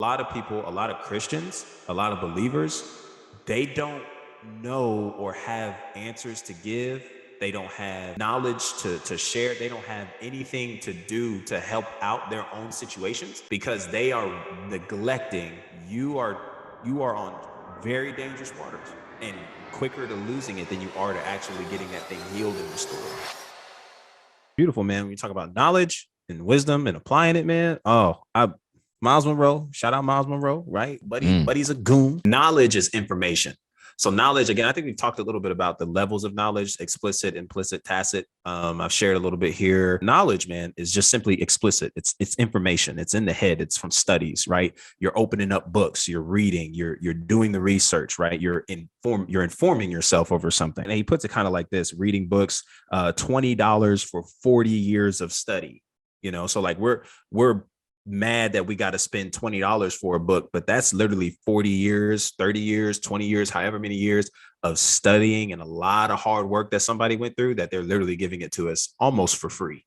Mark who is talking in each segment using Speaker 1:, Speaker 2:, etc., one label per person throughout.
Speaker 1: A lot of people, a lot of Christians, a lot of believers, they don't know or have answers to give. They don't have knowledge to share. They don't have anything to do to help out their own situations because they are neglecting. You are on very dangerous waters and quicker to losing it than you are to actually getting that thing healed and restored. Beautiful, man. When you talk about knowledge and wisdom and applying it, man. Miles Monroe, shout out Miles Monroe, right? Buddy's a goon. Knowledge is information. So knowledge, again, I think we've talked a little bit about the levels of knowledge: explicit, implicit, tacit. I've shared a little bit here. Knowledge, man, is just simply explicit. It's information. It's in the head. It's from studies, right? You're opening up books. You're reading. You're doing the research, right? You're informing yourself over something. And he puts it kind of like this: reading books, $20 for 40 years of study. So like we're mad that we got to spend $20 for a book, but that's literally 40 years, 30 years, 20 years, however many years of studying and a lot of hard work that somebody went through, that they're literally giving it to us almost for free.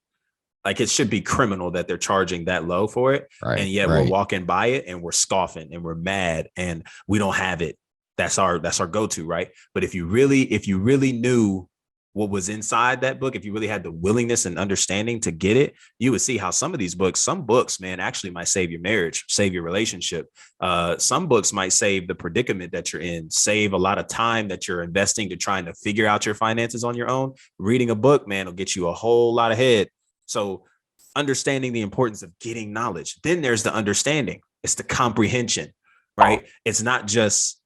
Speaker 1: Like, it should be criminal that they're charging that low for it.
Speaker 2: Right,
Speaker 1: and yet
Speaker 2: right.
Speaker 1: We're walking by it and we're scoffing and we're mad and we don't have it. That's our go-to, right? But if you really knew what was inside that book, if you really had the willingness and understanding to get it, you would see how some books, man, actually might save your marriage, save your relationship. Some books might save the predicament that you're in, save a lot of time that you're investing to trying to figure out your finances on your own. Reading a book, man, will get you a whole lot ahead. So understanding the importance of getting knowledge. Then there's the understanding. It's the comprehension, right? It's not just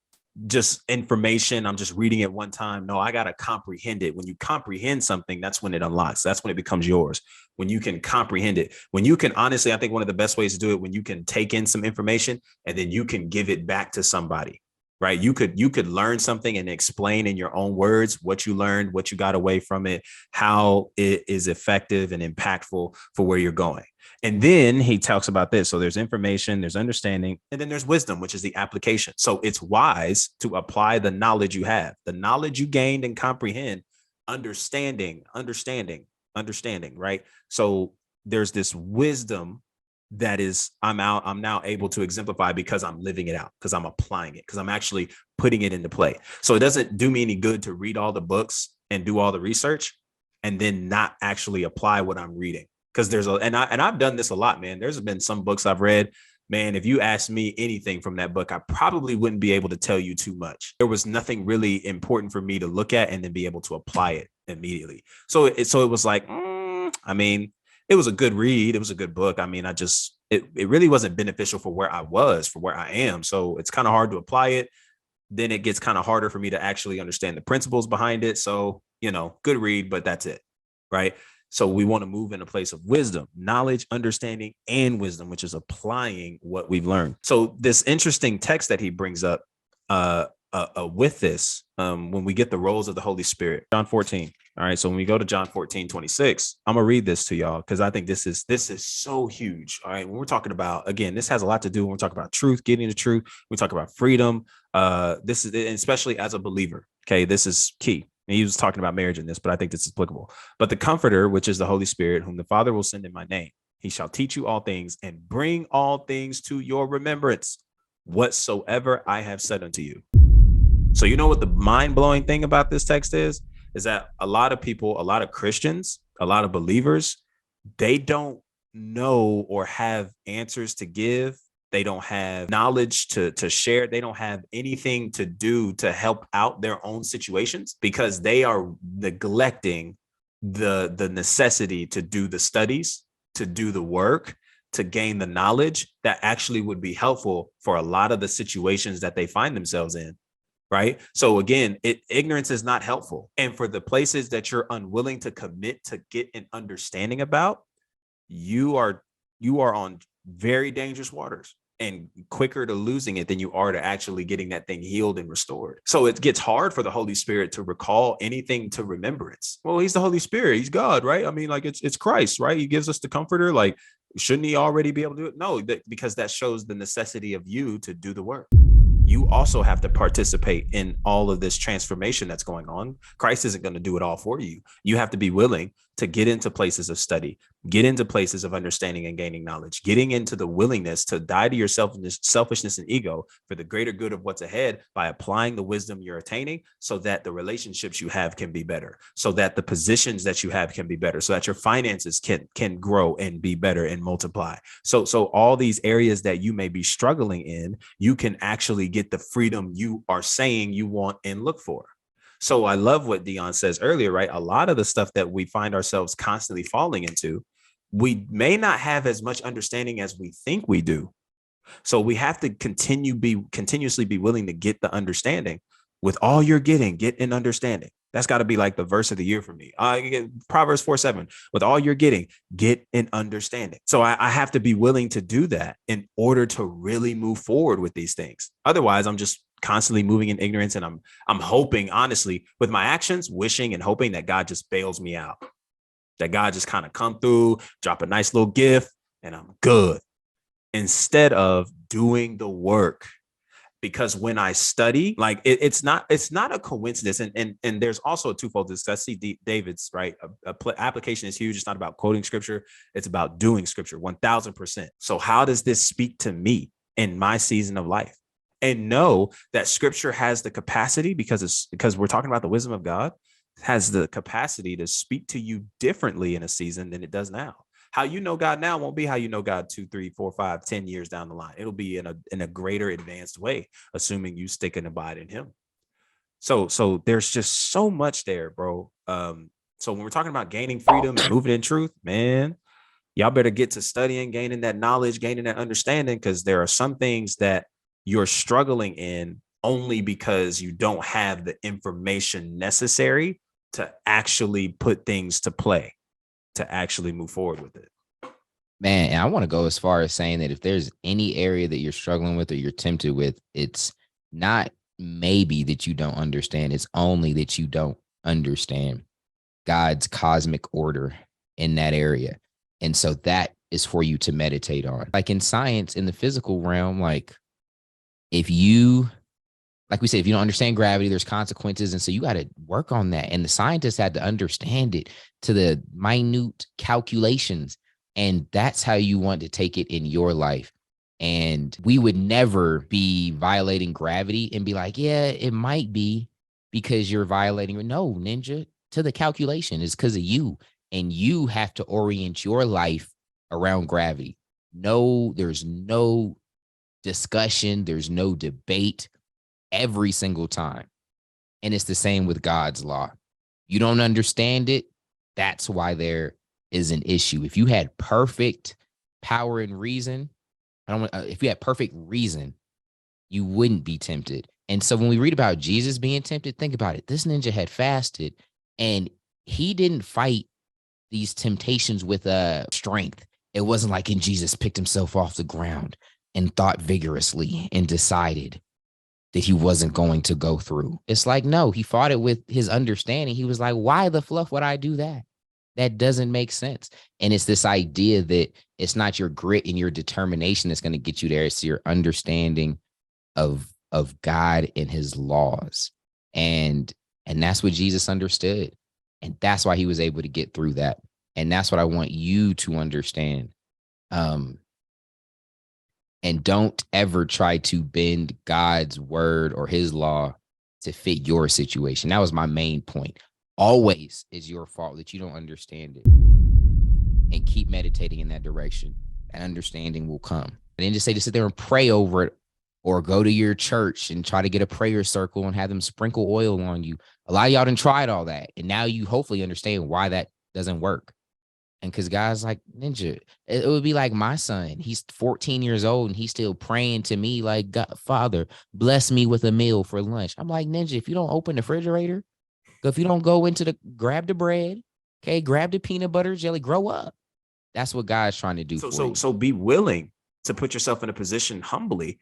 Speaker 1: information. I'm just reading it one time. No, I got to comprehend it. When you comprehend something, that's when it unlocks. That's when it becomes yours. When you can comprehend it, when you can, honestly, I think one of the best ways to do it, when you can take in some information and then you can give it back to somebody, right? You could learn something and explain in your own words what you learned, what you got away from it, how it is effective and impactful for where you're going. And then he talks about this. So there's information, there's understanding, and then there's wisdom, which is the application. So it's wise to apply the knowledge you have, the knowledge you gained and comprehend, understanding, right? So there's this wisdom that is, I'm now able to exemplify because I'm living it out, because I'm applying it, because I'm actually putting it into play. So it doesn't do me any good to read all the books and do all the research and then not actually apply what I'm reading. Because I've done this a lot, man. There's been some books I've read, man. If you asked me anything from that book, I probably wouldn't be able to tell you too much. There was nothing really important for me to look at and then be able to apply it immediately. So it was like, it was a good read. It was a good book. It really wasn't beneficial for where I am. So it's kind of hard to apply it. Then it gets kind of harder for me to actually understand the principles behind it. So, good read, but that's it. Right. So we want to move in a place of wisdom, knowledge, understanding, and wisdom, which is applying what we've learned. So this interesting text that he brings up with this, when we get the roles of the Holy Spirit, John 14. All right. So when we go to John 14:26, I'm going to read this to y'all because I think this is so huge. All right. When we're talking about, again, this has a lot to do when we talk about truth, getting the truth. We talk about freedom. This is, especially as a believer. Okay. This is key. And he was talking about marriage in this, but I think this is applicable. But the Comforter, which is the Holy Spirit, whom the Father will send in my name, he shall teach you all things and bring all things to your remembrance, whatsoever I have said unto you. So you know what the mind-blowing thing about this text is that a lot of people, a lot of Christians, a lot of believers, they don't know or have answers to give. They don't have knowledge to share. They don't have anything to do to help out their own situations because they are neglecting the necessity to do the studies, to do the work, to gain the knowledge that actually would be helpful for a lot of the situations that they find themselves in. Right. So again, ignorance is not helpful. And for the places that you're unwilling to commit to get an understanding about, you are on very dangerous waters and quicker to losing it than you are to actually getting that thing healed and restored. So it gets hard for the Holy Spirit to recall anything to remembrance. Well, he's the Holy Spirit. He's God, right? I mean, like it's Christ, right? He gives us the Comforter. Like, shouldn't he already be able to do it? No, because that shows the necessity of you to do the work. You also have to participate in all of this transformation that's going on. Christ isn't going to do it all for you. You have to be willing to get into places of study, Get into places of understanding and gaining knowledge, getting into the willingness to die to your selfishness and ego for the greater good of what's ahead by applying the wisdom you're attaining so that the relationships you have can be better, so that the positions that you have can be better, so that your finances can grow and be better and multiply. So all these areas that you may be struggling in, you can actually get the freedom you are saying you want and look for. So I love what Dion says earlier, right? A lot of the stuff that we find ourselves constantly falling into, we may not have as much understanding as we think we do. So we have to continuously be willing to get the understanding. With all you're getting, get an understanding. That's got to be like the verse of the year for me. Proverbs 4:7. With all you're getting, get an understanding. So I have to be willing to do that in order to really move forward with these things. Otherwise, I'm just constantly moving in ignorance, and I'm hoping, honestly, with my actions, wishing and hoping that God just bails me out, that God just kind of come through, drop a nice little gift, and I'm good, instead of doing the work. Because when I study, like it's not a coincidence. And there's also a twofold discuss. See, David's right. Application is huge. It's not about quoting scripture. It's about doing scripture 1000%. So how does this speak to me in my season of life? And know that scripture has the capacity, because we're talking about the wisdom of God, has the capacity to speak to you differently in a season than it does now. How you know God now won't be how you know God 2, 3, 4, 5, 10 years down the line. It'll be in a greater advanced way, assuming you stick and abide in him. So there's just so much there, bro. So when we're talking about gaining freedom and moving in truth, man, y'all better get to studying, gaining that knowledge, gaining that understanding, because there are some things that you're struggling in only because you don't have the information necessary to actually put things to play, to actually move forward with it.
Speaker 2: Man, and I want to go as far as saying that if there's any area that you're struggling with or you're tempted with, it's not maybe that you don't understand. It's only that you don't understand God's cosmic order in that area. And so that is for you to meditate on. Like in science, in the physical realm, like if you, like we said, if you don't understand gravity, there's consequences. And so you got to work on that. And the scientists had to understand it to the minute calculations. And that's how you want to take it in your life. And we would never be violating gravity and be like, yeah, it might be because you're violating. No, Ninja, to the calculation is because of you. And you have to orient your life around gravity. No, there's no discussion. There's no debate every single time. And it's the same with God's law. You don't understand it. That's why there is an issue. If you had perfect power and reason, if you had perfect reason, you wouldn't be tempted. And so when we read about Jesus being tempted, think about it. This ninja had fasted and he didn't fight these temptations with strength. It wasn't like in Jesus picked himself off the ground and thought vigorously and decided that he wasn't going to go through. It's like, no, he fought it with his understanding. He was like, why the fluff would I do that? That doesn't make sense. And it's this idea that it's not your grit and your determination that's going to get you there. It's your understanding of God and his laws. And that's what Jesus understood. And that's why he was able to get through that. And that's what I want you to understand. And don't ever try to bend God's word or his law to fit your situation. That was my main point. Always is your fault that you don't understand it. And keep meditating in that direction. That understanding will come. And then just say to sit there and pray over it, or go to your church and try to get a prayer circle and have them sprinkle oil on you. A lot of y'all done tried all that. And now you hopefully understand why that doesn't work. And because God's like, Ninja, it would be like my son. He's 14 years old and he's still praying to me like, God, Father, bless me with a meal for lunch. I'm like, Ninja, if you don't open the refrigerator, if you don't go into grab the bread, okay, grab the peanut butter jelly, grow up. That's what God's trying to do for you.
Speaker 1: So be willing to put yourself in a position humbly.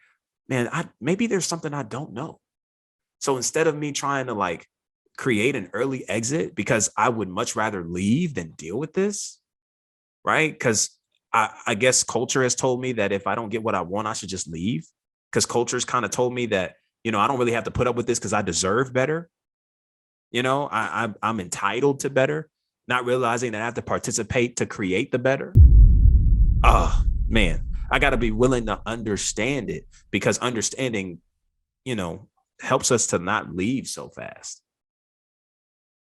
Speaker 1: Man, maybe there's something I don't know. So instead of me trying to like create an early exit because I would much rather leave than deal with this, right? Because I guess culture has told me that if I don't get what I want, I should just leave. Because culture's kind of told me that, I don't really have to put up with this because I deserve better. I'm entitled to better. not realizing that I have to participate to create the better. Oh, man, I got to be willing to understand it, because understanding, helps us to not leave so fast.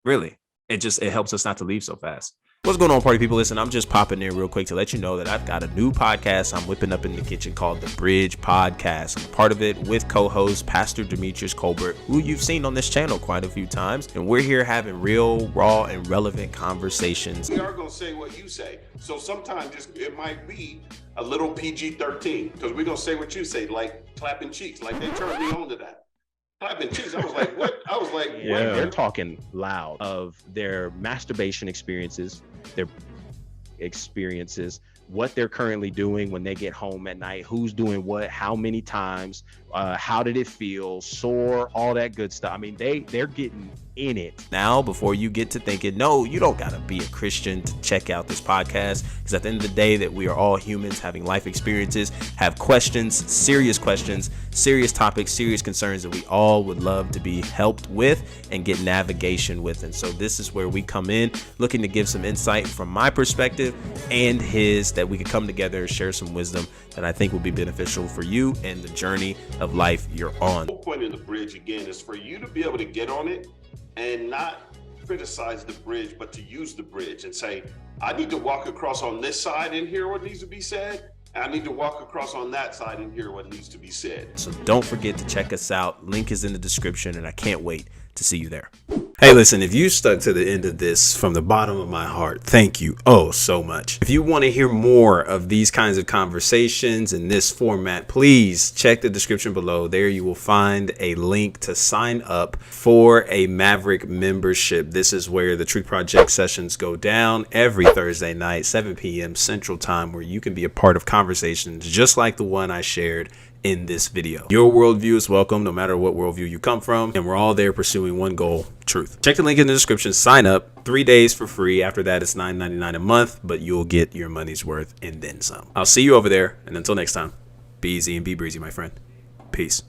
Speaker 1: Really, it helps us not to leave so fast. What's going on, party people? Listen, I'm just popping in real quick to let you know that I've got a new podcast I'm whipping up in the kitchen called The Bridge Podcast. I'm part of it with co-host Pastor Demetrius Colbert, who you've seen on this channel quite a few times. And we're here having real, raw, and relevant conversations.
Speaker 3: We are going to say what you say. So sometimes it might be a little PG-13, because we're going to say what you say, like clapping cheeks, like they turned me on to that. Clapping cheeks. I was like, what? I was like,
Speaker 4: Yeah,
Speaker 3: what?
Speaker 4: they're talking loud of their masturbation experiences, what they're currently doing when they get home at night, who's doing what, how many times, how did it feel, sore, all that good stuff. I mean, they're getting in it.
Speaker 1: Now, before you get to thinking, no, you don't got to be a Christian to check out this podcast, because at the end of the day, that we are all humans having life experiences, have questions, serious topics, serious concerns that we all would love to be helped with and get navigation with. And so this is where we come in, looking to give some insight from my perspective and his, that we could come together and share some wisdom that I think will be beneficial for you and the journey of life you're on.
Speaker 3: The whole point of the bridge, again, is for you to be able to get on it and not criticize the bridge, but to use the bridge and say, I need to walk across on this side and hear what needs to be said. And I need to walk across on that side and hear what needs to be said.
Speaker 1: So don't forget to check us out. Link is in the description, and I can't wait to see you there. Hey, listen, if you stuck to the end of this from the bottom of my heart, thank you oh so much. If you want to hear more of these kinds of conversations in this format, please check the description below. There you will find a link to sign up for a Maverick membership. This is where the Truth Project sessions go down every Thursday night, 7 p.m. Central Time, where you can be a part of conversations just like the one I shared in this video. Your worldview is welcome, no matter what worldview you come from, and we're all there pursuing one goal: truth. Check the link in the description, sign up, 3 days for free. After that, it's $9.99 a month, but you'll get your money's worth and then some. I'll see you over there, and until next time, be easy and be breezy, my friend. Peace.